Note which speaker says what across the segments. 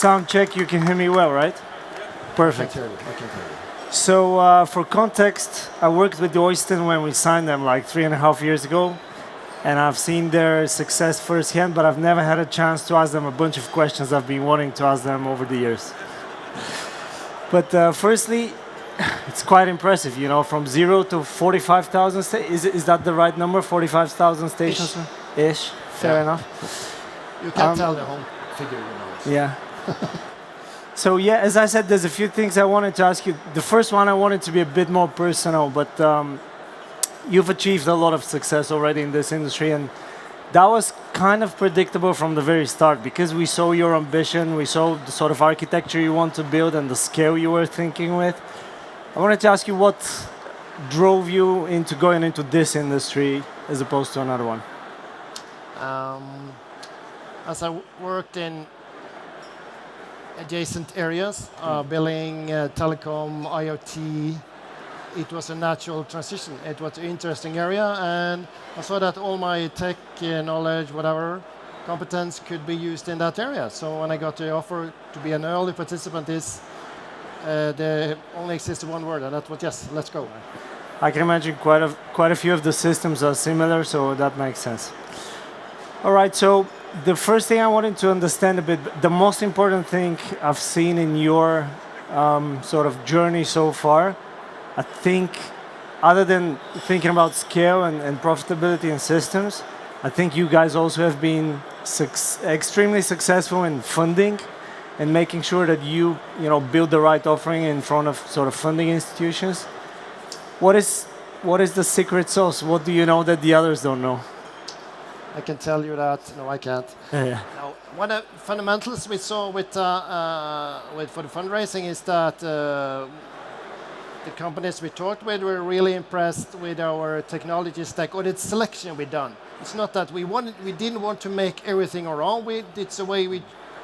Speaker 1: sound check, you can hear me well, right? Perfect.
Speaker 2: I can hear you.
Speaker 1: So for context, I worked with the Oystein when we signed them like 3.5 years ago. And I've seen their success firsthand, but I've never had a chance to ask them a bunch of questions I've been wanting to ask them over the years. But firstly, it's quite impressive, you know, from 0 to 45,000. Is that the right number? 45,000 stations? Ish. Fair enough.
Speaker 2: You can't tell the whole figure, you know.
Speaker 1: Yeah. So yeah, as I said, there's a few things I wanted to ask you. The first one I wanted to be a bit more personal, but you've achieved a lot of success already in this industry, and that was kind of predictable from the very start because we saw your ambition, we saw the sort of architecture you want to build and the scale you were thinking with. I wanted to ask you what drove you into going into this industry as opposed to another one?
Speaker 2: As I worked in adjacent areas, billing, telecom, IoT, it was a natural transition. It was an interesting area, and I saw that all my tech knowledge, whatever, competence could be used in that area. So when I got the offer to be an early participant, there only existed one word, and that was yes, let's go.
Speaker 1: I can imagine quite a few of the systems are similar, so that makes sense. All right, so the first thing I wanted to understand a bit, the most important thing I've seen in your sort of journey so far, I think, other than thinking about scale and profitability in systems, I think you guys also have been extremely successful in funding and making sure that you build the right offering in front of sort of funding institutions. What is the secret sauce? What do you know that the others don't know?
Speaker 2: I can tell you that. No, I can't.
Speaker 1: Yeah.
Speaker 2: Now, one of the fundamentals we saw for the fundraising is that the companies we talked with were really impressed with our technology stack or the selection we done. It's not that we didn't want to make everything our own. It's the way we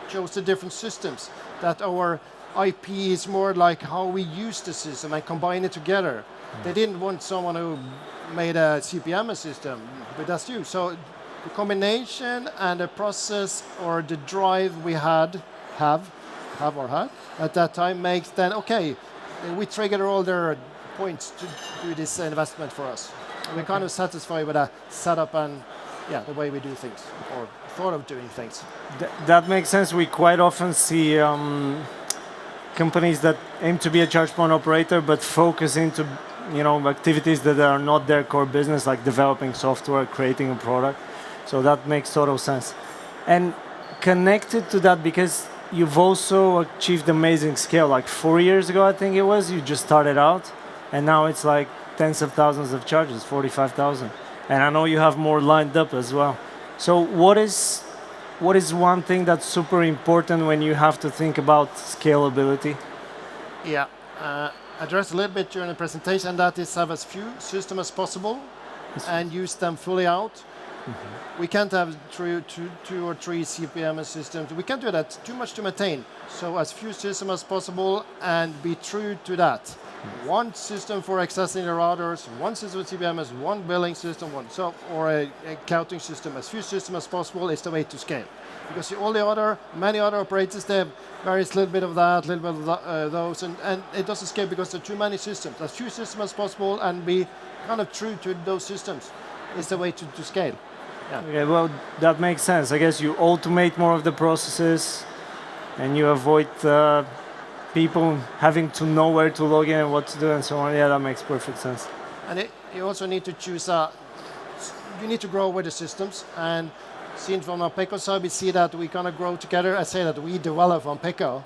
Speaker 2: chose the different systems. That our IP is more like how we use the system and combine it together. They didn't want someone who made a CPM system, but that's you. So the combination and the process or the drive we have at that time makes then okay. We triggered all their points to do this investment for us. We're kind of satisfied with that setup and the way we do things or thought of doing things.
Speaker 1: That makes sense. We quite often see companies that aim to be a charge point operator but focus into activities that are not their core business, like developing software, creating a product. So that makes total sense. And connected to that, because you've also achieved amazing scale. Like 4 years ago, I think it was, you just started out, and now it's like tens of thousands of charges, 45,000. And I know you have more lined up as well. So what is one thing that's super important when you have to think about scalability?
Speaker 2: Yeah, addressed a little bit during the presentation, that is have as few systems as possible and use them fully out. Mm-hmm. We can't have two or three CPM systems. We can't do that. Too much to maintain. So as few systems as possible and be true to that. Mm-hmm. One system for accessing the routers, one system for CPMs, one billing system, or a counting system. As few systems as possible is the way to scale. Because many other operators, they have various little bit of that, little bit of those, and it doesn't scale because there are too many systems. As few systems as possible and be kind of true to those systems is the way to scale. Yeah.
Speaker 1: Okay, well, that makes sense. I guess you automate more of the processes and you avoid people having to know where to log in and what to do and so on. Yeah, that makes perfect sense.
Speaker 2: And you also need to choose, you need to grow with the systems. And seen from AMPECO side, we see that we kind of grow together. I say that we develop AMPECO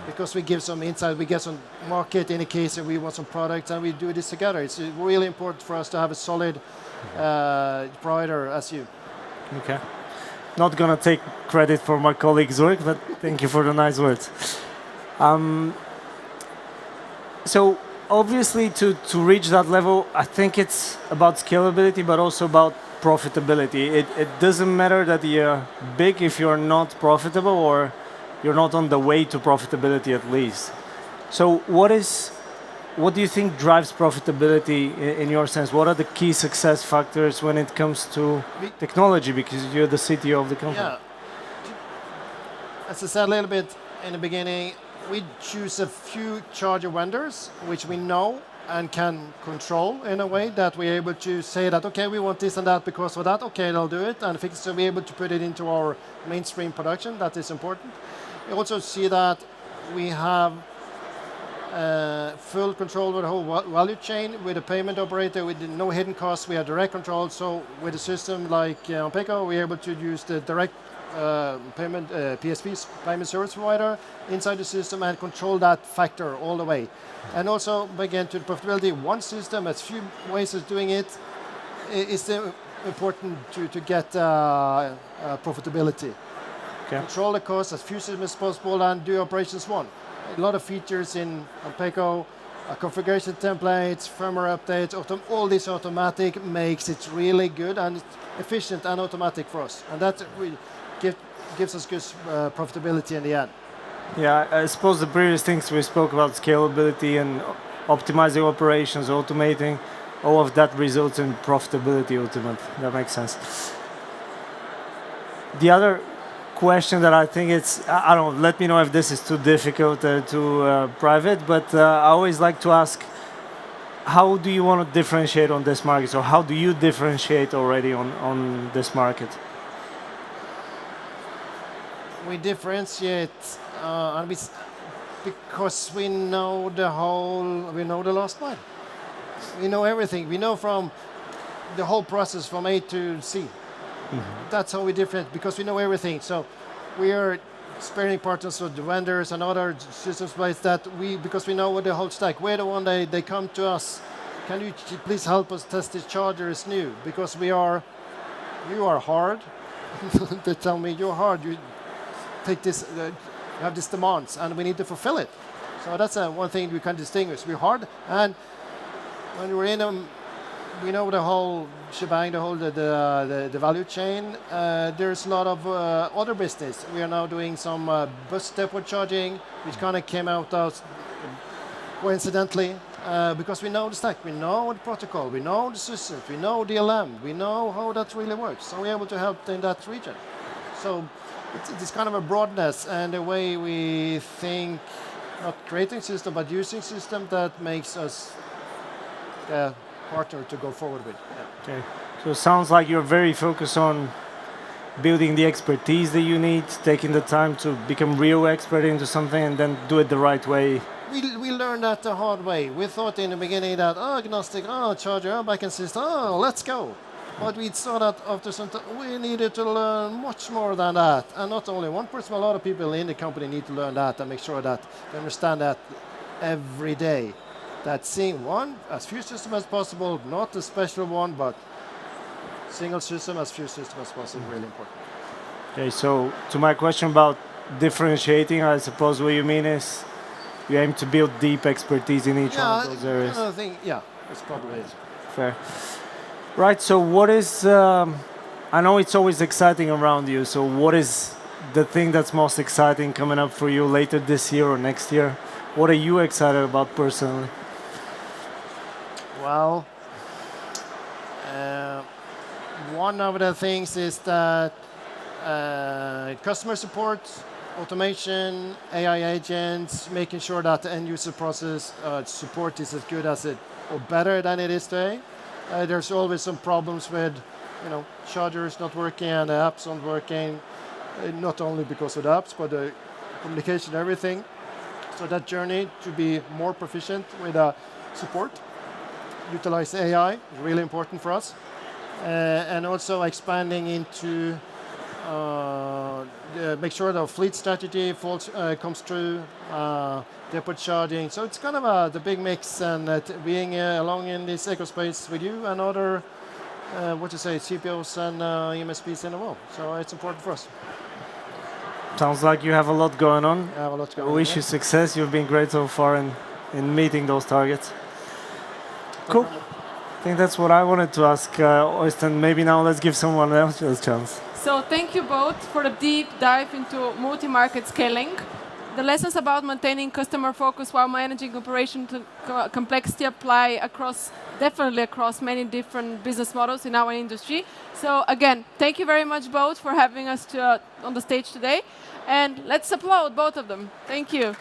Speaker 2: because we give some insight, we get some market indication, we want some products, and we do this together. It's really important for us to have a solid provider as you.
Speaker 1: Okay. Not going to take credit for my colleague's work, but thank you for the nice words. So obviously to reach that level, I think it's about scalability, but also about profitability. It doesn't matter that you're big if you're not profitable or you're not on the way to profitability at least. So what do you think drives profitability in your sense? What are the key success factors when it comes to technology? Because you're the CTO of the company.
Speaker 2: Yeah. As I said a little bit, in the beginning, we choose a few charger vendors, which we know and can control in a way that we're able to say that, okay, we want this and that because of that, okay, they'll do it, and fix it, so we're able to put it into our mainstream production. That is important. We also see that we have full control over the whole value chain with a payment operator with no hidden costs. We have direct control. So with a system like AMPECO, we're able to use the direct payment PSPs, payment service provider, inside the system and control that factor all the way. And also, again, to the profitability, one system has few ways of doing it. It's important to get profitability. Okay. Control the cost as few systems as possible and do operations one. A lot of features in AMPECO, configuration templates, firmware updates, all this automatic makes it really good and efficient and automatic for us. And that really gives us good profitability in the end.
Speaker 1: Yeah, I suppose the previous things we spoke about, scalability and optimizing operations, automating, all of that results in profitability ultimately. That makes sense. The other question that I think it's, I don't know, let me know if this is too difficult, too private, but I always like to ask, how do you want to differentiate on this market? So how do you differentiate already on this market?
Speaker 2: We differentiate because we know the last mile. We know everything. We know from the whole process from A to C. Mm-hmm. That's how we differentiate, because we know everything. So we are sparring partners with the vendors and other systems players because we know what the whole stack. We're the one they come to us. Can you please help us test this charger is new? Because you are hard. They tell me you're hard. You take this, you have these demands, and we need to fulfill it. So that's one thing we can distinguish. We're hard, and when we're in them, we know the whole shebang, the value chain. There's a lot of other business. We are now doing some bus depot charging, which kind of came out coincidentally, because we know the stack, we know the protocol, we know the systems, we know DLM, we know how that really works. So we're able to help in that region. So it's kind of a broadness and the way we think, not creating system, but using system that makes us a partner to go forward with. Yeah.
Speaker 1: Okay. So it sounds like you're very focused on building the expertise that you need, taking the time to become real expert into something and then do it the right way.
Speaker 2: We learned that the hard way. We thought in the beginning that, agnostic, charger, backend system, let's go. But we saw that after some time, we needed to learn much more than that. And not only one person, a lot of people in the company need to learn that and make sure that they understand that every day. That seeing one, as few systems as possible, not a special one, but single system, as few systems as possible, really important.
Speaker 1: Okay, so to my question about differentiating, I suppose what you mean is you aim to build deep expertise in each one of those areas.
Speaker 2: I think, it's probably it.
Speaker 1: Fair. Right, so what is, I know it's always exciting around you, so what is the thing that's most exciting coming up for you later this year or next year? What are you excited about personally?
Speaker 2: Well, one of the things is that customer support, automation, AI agents, making sure that the end user process support is as good as it, or better than it is today. There's always some problems with, chargers not working and the apps not working, not only because of the apps, but the communication, everything. So that journey to be more proficient with support, utilize AI, is really important for us. And also expanding into make sure the fleet strategy comes through, depot charging. So it's kind of the big mix, and being along in this ecospace with you and other, CPOs and MSPs in the world. So it's important for us.
Speaker 1: Sounds like you have a lot going on.
Speaker 2: I have a lot going on.
Speaker 1: I wish you success. You've been great so far in meeting those targets. Cool. I think that's what I wanted to ask Øystein. Maybe now let's give someone else a chance.
Speaker 3: So thank you both for a deep dive into multi-market scaling. The lessons about maintaining customer focus while managing operation complexity apply across definitely across many different business models in our industry. So again, thank you very much both for having us on the stage today. And let's applaud both of them. Thank you.